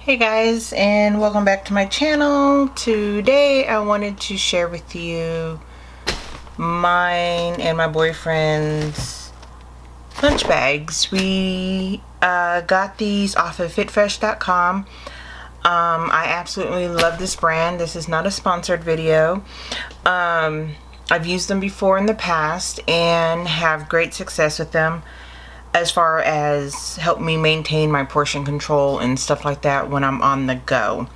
Hey guys, and welcome back to my channel. Today I wanted to share with you mine and my boyfriend's lunch bags. We got these off of fitfresh.com. I absolutely love this brand. This is not a sponsored video. I've used them before in the past and have great success with them, as far as help me maintain my portion control and stuff like that when I'm on the go.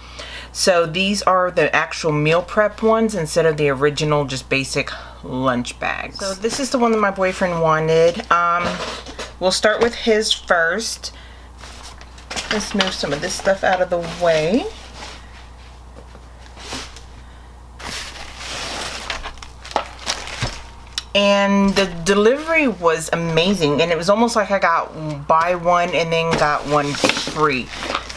So these are the actual meal prep ones instead of the original just basic lunch bags. So this is the one that my boyfriend wanted. We'll start with his first. Let's move some of this stuff out of the way. And the delivery was amazing, and it was almost like I got buy one and then got one free,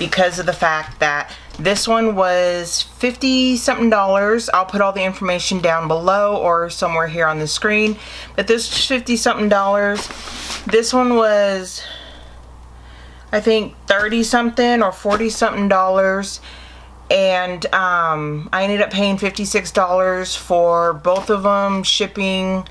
because of the fact that this one was $50 something. I'll put all the information down below or somewhere here on the screen, but this was $50 something. This one was, I think, 30 something or 40 something dollars. And I ended up paying $56 for both of them, shipping,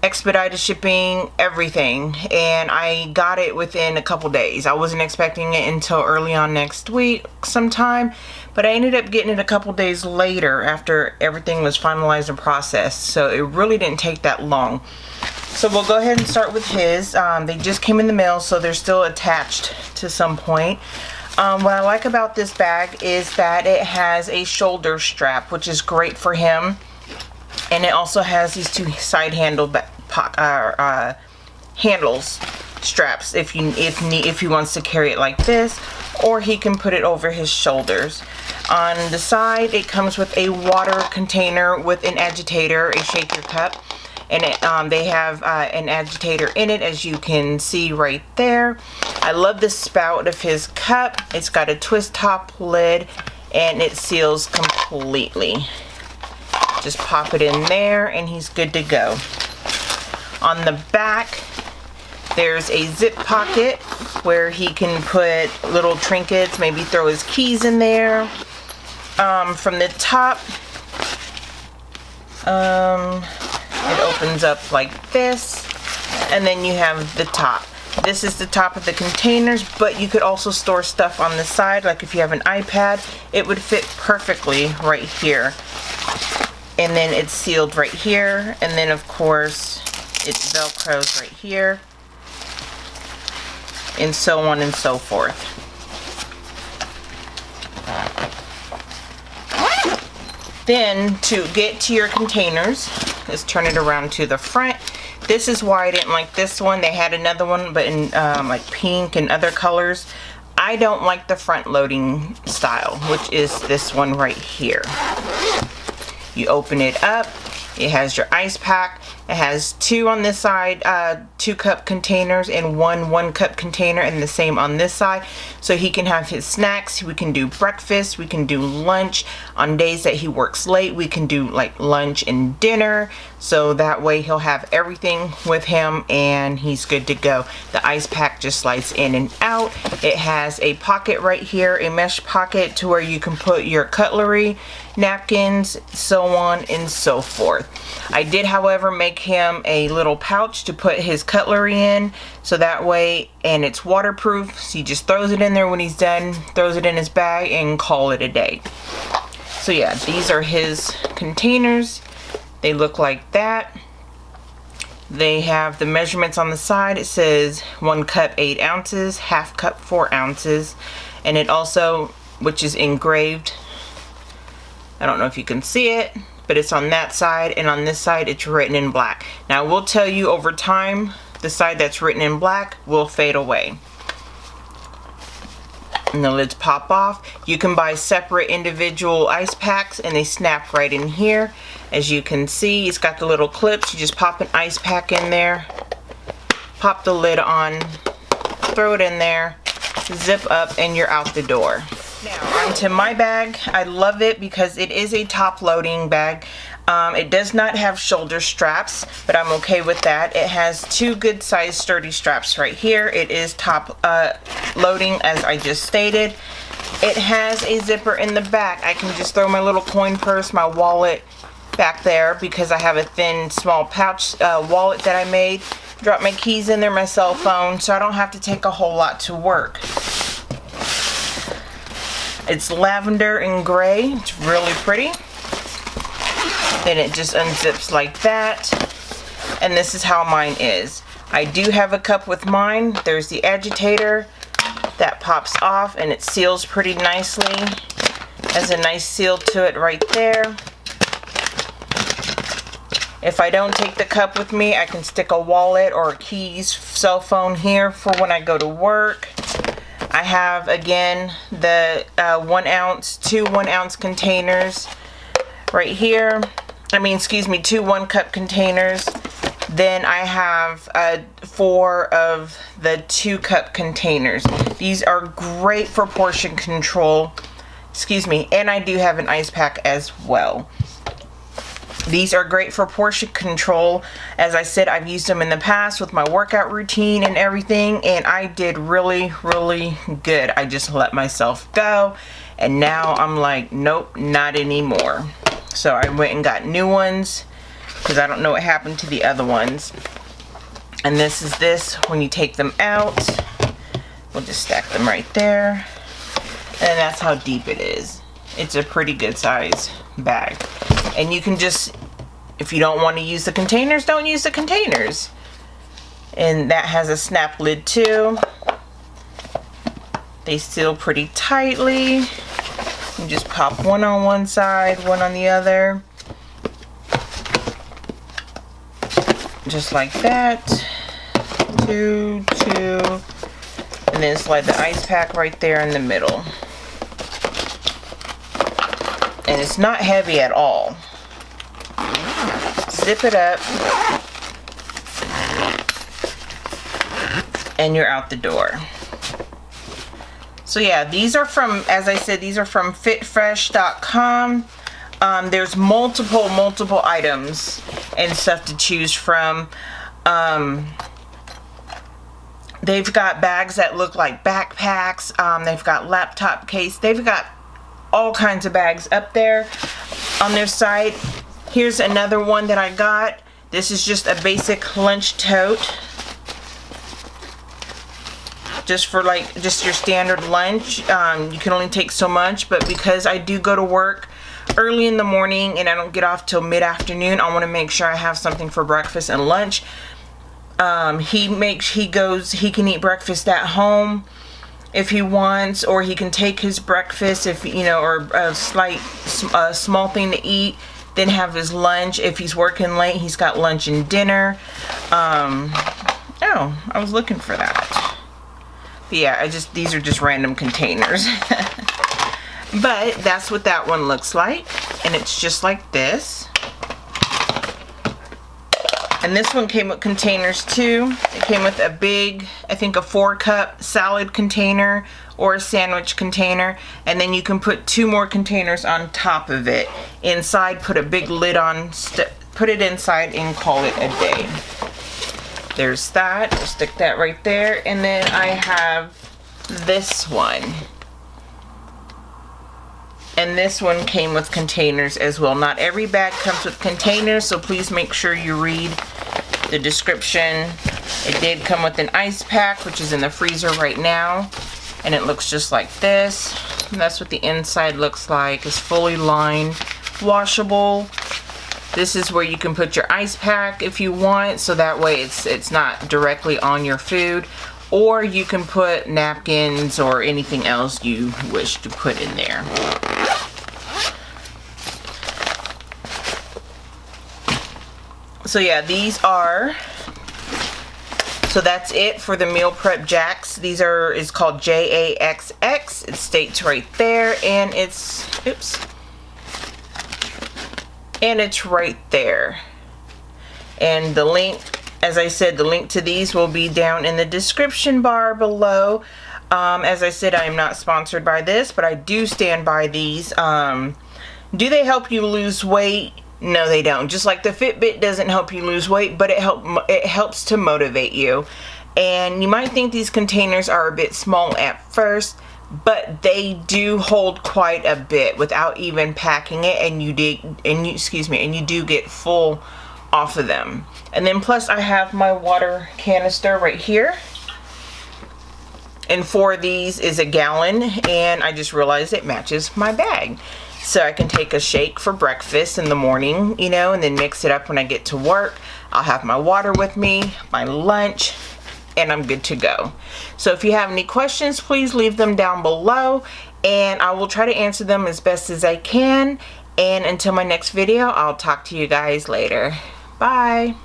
expedited shipping, everything, and I got it within a couple days. I wasn't expecting it until early on next week sometime, but I ended up getting it a couple days later after everything was finalized and processed, so it really didn't take that long. So we'll go ahead and start with his. They just came in the mail, so they're still attached to some point. What I like about this bag is that it has a shoulder strap, which is great for him. And it also has these two side handle handles, straps, if he wants to carry it like this, or he can put it over his shoulders. On the side, it comes with a water container with an agitator, a shaker cup, and they have an agitator in it, as you can see right there. I love the spout of his cup. It's got a twist top lid, and it seals completely. Just pop it in there and he's good to go. On the back, there's a zip pocket where he can put little trinkets, maybe throw his keys in there. From the top, it opens up like this, and then you have the top. This is the top of the containers, but you could also store stuff on the side, like if you have an iPad, it would fit perfectly right here. And then it's sealed right here, and then of course it velcros right here, and so on and so forth. Then to get to your containers, let's turn it around to the front. This is why I didn't like this one. They had another one, but in like pink and other colors. I don't like the front loading style, which is this one right here. You open it up, it has your ice pack. It has two on this side, 2-cup containers, and one cup container, and the same on this side. So he can have his snacks. We can do breakfast, we can do lunch. On days that he works late, we can do like lunch and dinner. So that way he'll have everything with him and he's good to go. The ice pack just slides in and out. It has a pocket right here, a mesh pocket, to where you can put your cutlery, napkins, so on and so forth. I did, however, make him a little pouch to put his cutlery in, so that way, and it's waterproof, so he just throws it in there when he's done, throws it in his bag, and call it a day. So yeah, these are his containers. They look like that. They have the measurements on the side. It says 1 cup 8 ounces, half cup 4 ounces, and it also, which is engraved, I don't know if you can see it, but it's on that side, and on this side it's written in black. Now I will tell you, over time, the side that's written in black will fade away. And the lids pop off. You can buy separate individual ice packs, and they snap right in here. As you can see, it's got the little clips. You just pop an ice pack in there, pop the lid on, throw it in there, zip up, and you're out the door. Now onto my bag. I love it because it is a top loading bag. It does not have shoulder straps, but I'm okay with that. It has two good sized sturdy straps right here. It is top loading, as I just stated. It has a zipper in the back. I can just throw my little coin purse, my wallet back there because I have a thin, small pouch wallet that I made. Drop my keys in there, my cell phone, so I don't have to take a whole lot to work. It's lavender and gray. It's really pretty. Then it just unzips like that. And this is how mine is. I do have a cup with mine. There's the agitator that pops off and it seals pretty nicely. Has a nice seal to it right there. If I don't take the cup with me, I can stick a wallet or a keys, cell phone here for when I go to work. I have, again, the 1 ounce, 2 1-ounce containers right here. I mean, excuse me, 2 1-cup containers. Then I have 4 of the 2-cup containers. These are great for portion control. Excuse me, and I do have an ice pack as well. These are great for portion control. As I said, I've used them in the past with my workout routine and everything, and I did really, really good. I just let myself go, and now I'm like, nope, not anymore. So I went and got new ones because I don't know what happened to the other ones. And this is this when you take them out. We'll just stack them right there. And that's how deep it is. It's a pretty good size bag. And you can just, if you don't want to use the containers, don't use the containers. And that has a snap lid too. They seal pretty tightly. You just pop one on one side, one on the other. Just like that. 2, 2. And then slide the ice pack right there in the middle. And it's not heavy at all. Zip it up. And you're out the door. So yeah, these are from, as I said, these are from fitfresh.com. There's multiple items and stuff to choose from. They've got bags that look like backpacks. They've got laptop case. They've got all kinds of bags up there on their site. Here's another one that I got. This is just a basic lunch tote. Just for like, just your standard lunch. You can only take so much, but because I do go to work early in the morning and I don't get off till mid-afternoon, I want to make sure I have something for breakfast and lunch. He can eat breakfast at home if he wants, or he can take his breakfast if, you know, or a small thing to eat, then have his lunch. If he's working late, he's got lunch and dinner. Oh, I was looking for that. But yeah, these are just random containers. But that's what that one looks like, and it's just like this. And this one came with containers too. It came with a big, I think a 4-cup salad container or a sandwich container, and then you can put 2 more containers on top of it. Inside, put a big lid on, put it inside and call it a day. There's that. Stick that right there. And then I have this one. And this one came with containers as well. Not every bag comes with containers, so please make sure you read the description. It did come with an ice pack, which is in the freezer right now. And it looks just like this. And that's what the inside looks like. It's fully lined, washable. This is where you can put your ice pack if you want, so that way it's not directly on your food. Or you can put napkins or anything else you wish to put in there. So yeah, these are, so that's it for the meal prep Jaxx. These are, it's called JAXX. It states right there, and it's, oops. And it's right there. And the link, as I said, the link to these will be down in the description bar below. As I said, I am not sponsored by this, but I do stand by these. Do they help you lose weight? No, they don't. Just like the Fitbit doesn't help you lose weight, but it helps to motivate you. And you might think these containers are a bit small at first, but they do hold quite a bit without even packing it, and you do get full off of them. And then plus I have my water canister right here, and 4 of these is a gallon, and I just realized it matches my bag. So I can take a shake for breakfast in the morning, you know, and then mix it up when I get to work. I'll have my water with me, my lunch, and I'm good to go. So if you have any questions, please leave them down below, and I will try to answer them as best as I can. And until my next video, I'll talk to you guys later. Bye.